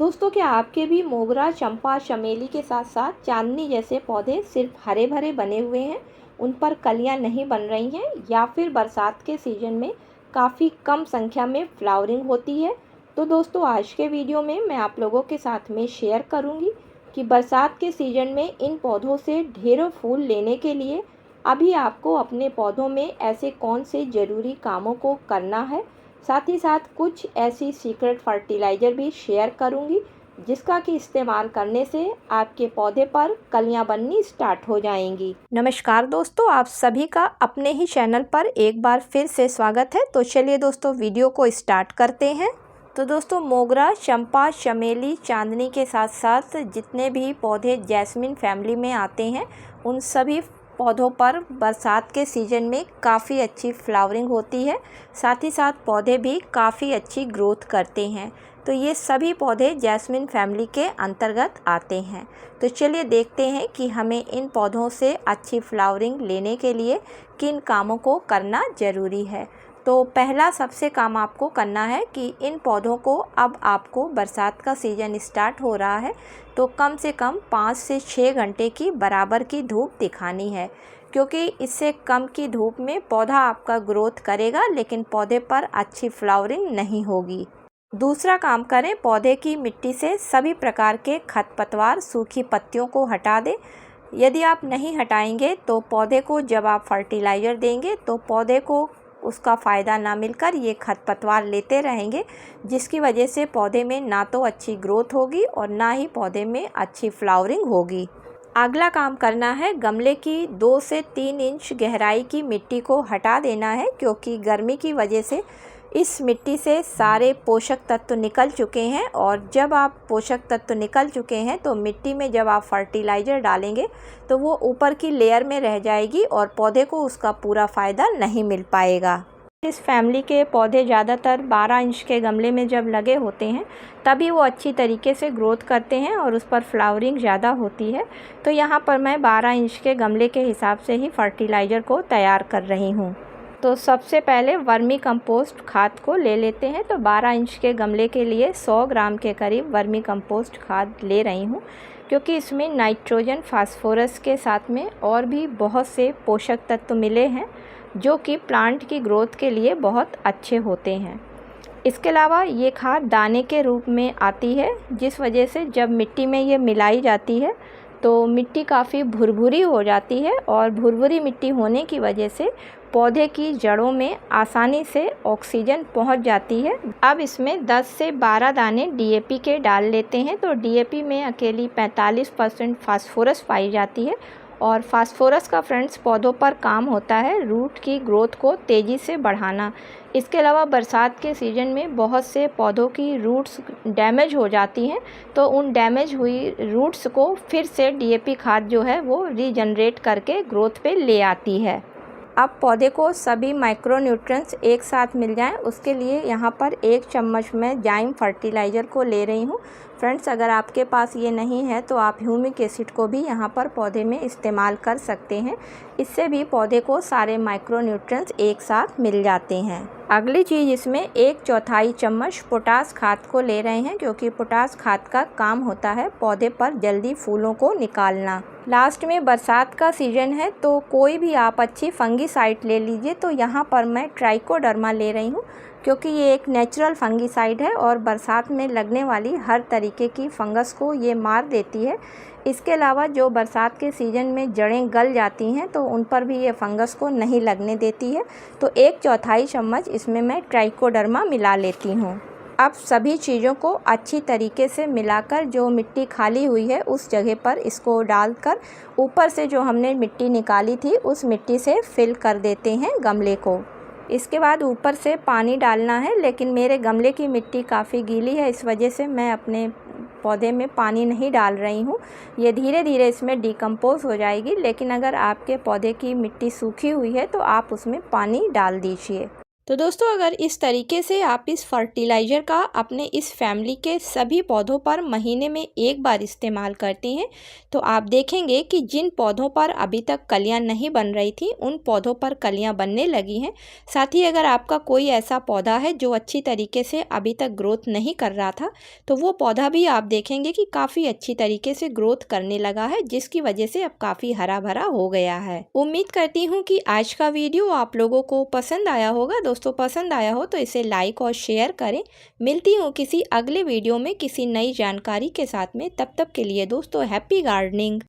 दोस्तों, क्या आपके भी मोगरा, चंपा, चमेली के साथ साथ चांदनी जैसे पौधे सिर्फ हरे भरे बने हुए हैं, उन पर कलियां नहीं बन रही हैं, या फिर बरसात के सीज़न में काफ़ी कम संख्या में फ्लावरिंग होती है? तो दोस्तों, आज के वीडियो में मैं आप लोगों के साथ में शेयर करूंगी कि बरसात के सीज़न में इन पौधों से ढेरों फूल लेने के लिए अभी आपको अपने पौधों में ऐसे कौन से ज़रूरी कामों को करना है। साथ ही साथ कुछ ऐसी सीक्रेट फर्टिलाइज़र भी शेयर करूंगी जिसका कि इस्तेमाल करने से आपके पौधे पर कलियां बननी स्टार्ट हो जाएंगी। नमस्कार दोस्तों, आप सभी का अपने ही चैनल पर एक बार फिर से स्वागत है। तो चलिए दोस्तों, वीडियो को स्टार्ट करते हैं। तो दोस्तों, मोगरा, चंपा, चमेली, चांदनी के साथ साथ जितने भी पौधे जैस्मिन फैमिली में आते हैं, उन सभी पौधों पर बरसात के सीज़न में काफ़ी अच्छी फ्लावरिंग होती है। साथ ही साथ पौधे भी काफ़ी अच्छी ग्रोथ करते हैं। तो ये सभी पौधे जैस्मिन फैमिली के अंतर्गत आते हैं। तो चलिए देखते हैं कि हमें इन पौधों से अच्छी फ्लावरिंग लेने के लिए किन कामों को करना ज़रूरी है। तो पहला सबसे काम आपको करना है कि इन पौधों को, अब आपको बरसात का सीज़न स्टार्ट हो रहा है, तो कम से कम 5 से 6 घंटे की बराबर की धूप दिखानी है, क्योंकि इससे कम की धूप में पौधा आपका ग्रोथ करेगा लेकिन पौधे पर अच्छी फ्लावरिंग नहीं होगी। दूसरा काम करें, पौधे की मिट्टी से सभी प्रकार के खरपतवार, सूखी पत्तियों को हटा दें। यदि आप नहीं हटाएंगे तो पौधे को जब आप फर्टिलाइज़र देंगे तो पौधे को उसका फ़ायदा ना मिलकर ये खरपतवार लेते रहेंगे, जिसकी वजह से पौधे में ना तो अच्छी ग्रोथ होगी और ना ही पौधे में अच्छी फ्लावरिंग होगी। अगला काम करना है, गमले की 2 से 3 इंच गहराई की मिट्टी को हटा देना है, क्योंकि गर्मी की वजह से इस मिट्टी से सारे पोषक तत्व निकल चुके हैं। और जब आप पोषक तत्व निकल चुके हैं तो मिट्टी में जब आप फर्टिलाइज़र डालेंगे तो वो ऊपर की लेयर में रह जाएगी और पौधे को उसका पूरा फ़ायदा नहीं मिल पाएगा। इस फैमिली के पौधे ज़्यादातर 12 इंच के गमले में जब लगे होते हैं तभी वो अच्छी तरीके से ग्रोथ करते हैं और उस पर फ्लावरिंग ज़्यादा होती है। तो यहाँ पर मैं 12 इंच के गमले के हिसाब से ही फर्टिलाइज़र को तैयार कर रही हूँ। तो सबसे पहले वर्मी कंपोस्ट खाद को ले लेते हैं। तो 12 इंच के गमले के लिए 100 ग्राम के करीब वर्मी कंपोस्ट खाद ले रही हूँ, क्योंकि इसमें नाइट्रोजन, फास्फोरस के साथ में और भी बहुत से पोषक तत्व मिले हैं जो कि प्लांट की ग्रोथ के लिए बहुत अच्छे होते हैं। इसके अलावा ये खाद दाने के रूप में आती है, जिस वजह से जब मिट्टी में ये मिलाई जाती है तो मिट्टी काफ़ी भुरभुरी हो जाती है, और भुरभुरी मिट्टी होने की वजह से पौधे की जड़ों में आसानी से ऑक्सीजन पहुंच जाती है। अब इसमें 10 से 12 दाने डीएपी के डाल लेते हैं। तो डीएपी में अकेली 45% फास्फोरस पाई जाती है, और फास्फोरस का फ्रेंड्स पौधों पर काम होता है रूट की ग्रोथ को तेज़ी से बढ़ाना। इसके अलावा बरसात के सीज़न में बहुत से पौधों की रूट्स डैमेज हो जाती हैं, तो उन डैमेज हुई रूट्स को फिर से डीएपी खाद जो है वो रीजनरेट करके ग्रोथ पे ले आती है। अब पौधे को सभी माइक्रोन्यूट्रिएंट्स एक साथ मिल जाएं, उसके लिए यहाँ पर 1 चम्मच मैं जाइम फर्टिलाइज़र को ले रही हूँ। फ्रेंड्स, अगर आपके पास ये नहीं है तो आप ह्यूमिक एसिड को भी यहाँ पर पौधे में इस्तेमाल कर सकते हैं। इससे भी पौधे को सारे माइक्रोन्यूट्रिएंट्स एक साथ मिल जाते हैं। अगली चीज़, इसमें 1/4 चम्मच पोटास खाद को ले रहे हैं, क्योंकि पोटास खाद का काम होता है पौधे पर जल्दी फूलों को निकालना। लास्ट में बरसात का सीज़न है तो कोई भी आप अच्छी फंगीसाइड ले लीजिए। तो यहाँ पर मैं ट्राइकोडर्मा ले रही हूँ, क्योंकि ये एक नेचुरल फंगीसाइड है और बरसात में लगने वाली हर तरीके की फंगस को ये मार देती है। इसके अलावा जो बरसात के सीज़न में जड़ें गल जाती हैं तो उन पर भी ये फंगस को नहीं लगने देती है। तो 1/4 चम्मच इसमें मैं ट्राइकोडर्मा मिला लेती हूँ। अब सभी चीज़ों को अच्छी तरीके से मिलाकर जो मिट्टी खाली हुई है उस जगह पर इसको डालकर ऊपर से जो हमने मिट्टी निकाली थी उस मिट्टी से फिल कर देते हैं गमले को। इसके बाद ऊपर से पानी डालना है, लेकिन मेरे गमले की मिट्टी काफ़ी गीली है, इस वजह से मैं अपने पौधे में पानी नहीं डाल रही हूँ। ये धीरे धीरे इसमें डिकम्पोज हो जाएगी, लेकिन अगर आपके पौधे की मिट्टी सूखी हुई है तो आप उसमें पानी डाल दीजिए। तो दोस्तों अगर इस तरीके से आप इस फर्टिलाइज़र का अपने इस फैमिली के सभी पौधों पर महीने में एक बार इस्तेमाल करते हैं तो आप देखेंगे कि जिन पौधों पर अभी तक कलियां नहीं बन रही थी उन पौधों पर कलियां बनने लगी हैं। साथ ही अगर आपका कोई ऐसा पौधा है जो अच्छी तरीके से अभी तक ग्रोथ नहीं कर रहा था तो वो पौधा भी आप देखेंगे कि काफ़ी अच्छी तरीके से ग्रोथ करने लगा है, जिसकी वजह से अब काफ़ी हरा भरा हो गया है। उम्मीद करती हूँ कि आज का वीडियो आप लोगों को पसंद आया होगा। दोस्तों पसंद आया हो तो इसे लाइक और शेयर करें। मिलती हूँ किसी अगले वीडियो में किसी नई जानकारी के साथ में। तब तक के लिए दोस्तों हैप्पी गार्डनिंग।